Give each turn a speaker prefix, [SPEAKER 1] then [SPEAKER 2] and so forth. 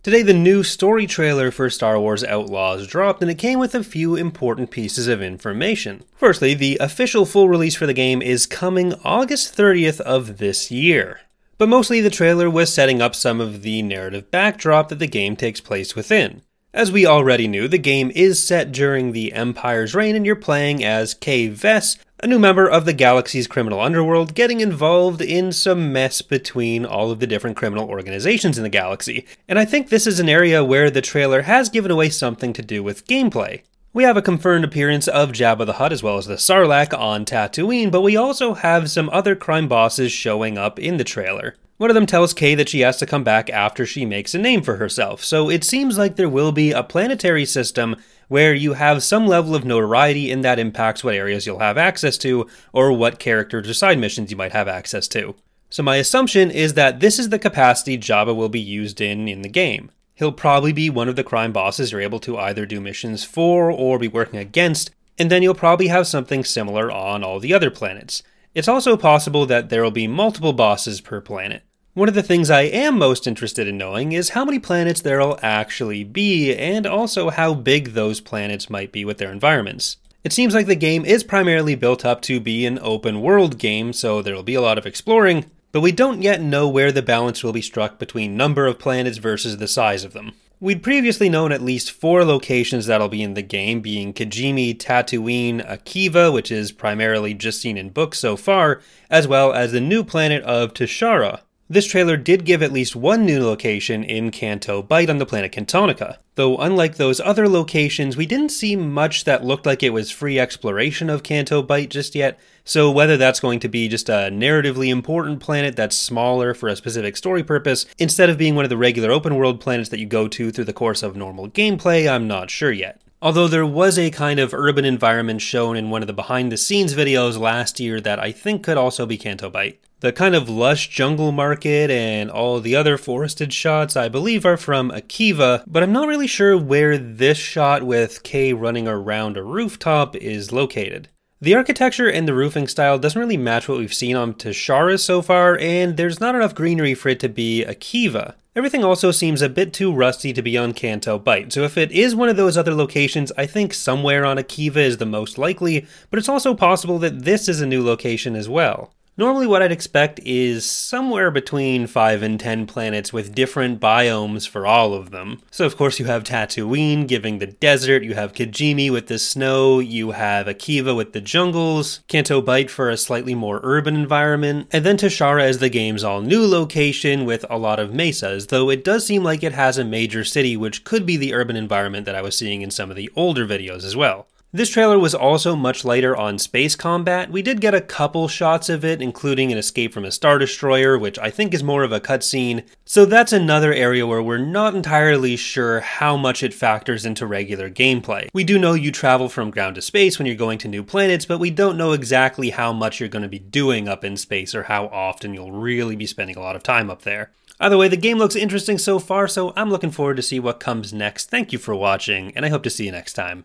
[SPEAKER 1] Today, the new story trailer for Star Wars Outlaws dropped, and it came with a few important pieces of information. Firstly, the official full release for the game is coming August 30th of this year. But mostly the trailer was setting up some of the narrative backdrop that the game takes place within. As we already knew, the game is set during the Empire's reign, and you're playing as Kay Vess, a new member of the galaxy's criminal underworld, getting involved in some mess between all of the different criminal organizations in the galaxy. And I think this is an area where the trailer has given away something to do with gameplay. We have a confirmed appearance of Jabba the Hutt as well as the Sarlacc on Tatooine, but we also have some other crime bosses showing up in the trailer. One of them tells Kay that she has to come back after she makes a name for herself, so it seems like there will be a planetary system where you have some level of notoriety, and that impacts what areas you'll have access to, or what characters or side missions you might have access to. So my assumption is that this is the capacity Jabba will be used in the game. He'll probably be one of the crime bosses you're able to either do missions for or be working against, and then you'll probably have something similar on all the other planets. It's also possible that there will be multiple bosses per planet. One of the things I am most interested in knowing is how many planets there'll actually be, and also how big those planets might be with their environments. It seems like the game is primarily built up to be an open world game, so there'll be a lot of exploring, but we don't yet know where the balance will be struck between number of planets versus the size of them. We'd previously known at least 4 locations that'll be in the game, being Kijimi, Tatooine, Akiva, which is primarily just seen in books so far, as well as the new planet of Tashara. This trailer did give at least one new location in Canto Bight on the planet Cantonica, though unlike those other locations, we didn't see much that looked like it was free exploration of Canto Bight just yet, so whether that's going to be just a narratively important planet that's smaller for a specific story purpose, instead of being one of the regular open world planets that you go to through the course of normal gameplay, I'm not sure yet. Although there was a kind of urban environment shown in one of the behind the scenes videos last year that I think could also be Canto Bight. The kind of lush jungle market and all the other forested shots I believe are from Akiva, but I'm not really sure where this shot with Kay running around a rooftop is located. The architecture and the roofing style doesn't really match what we've seen on Tashara so far, and there's not enough greenery for it to be Akiva. Everything also seems a bit too rusty to be on Canto Bight, so if it is one of those other locations, I think somewhere on Akiva is the most likely, but it's also possible that this is a new location as well. Normally what I'd expect is somewhere between 5 and 10 planets with different biomes for all of them. So of course you have Tatooine giving the desert, you have Kijimi with the snow, you have Akiva with the jungles, Canto Bight for a slightly more urban environment, and then Tashara as the game's all-new location with a lot of mesas, though it does seem like it has a major city which could be the urban environment that I was seeing in some of the older videos as well. This trailer was also much lighter on space combat. We did get a couple shots of it, including an escape from a Star Destroyer, which I think is more of a cutscene. So that's another area where we're not entirely sure how much it factors into regular gameplay. We do know you travel from ground to space when you're going to new planets, but we don't know exactly how much you're going to be doing up in space or how often you'll really be spending a lot of time up there. Either way, the game looks interesting so far, so I'm looking forward to see what comes next. Thank you for watching, and I hope to see you next time.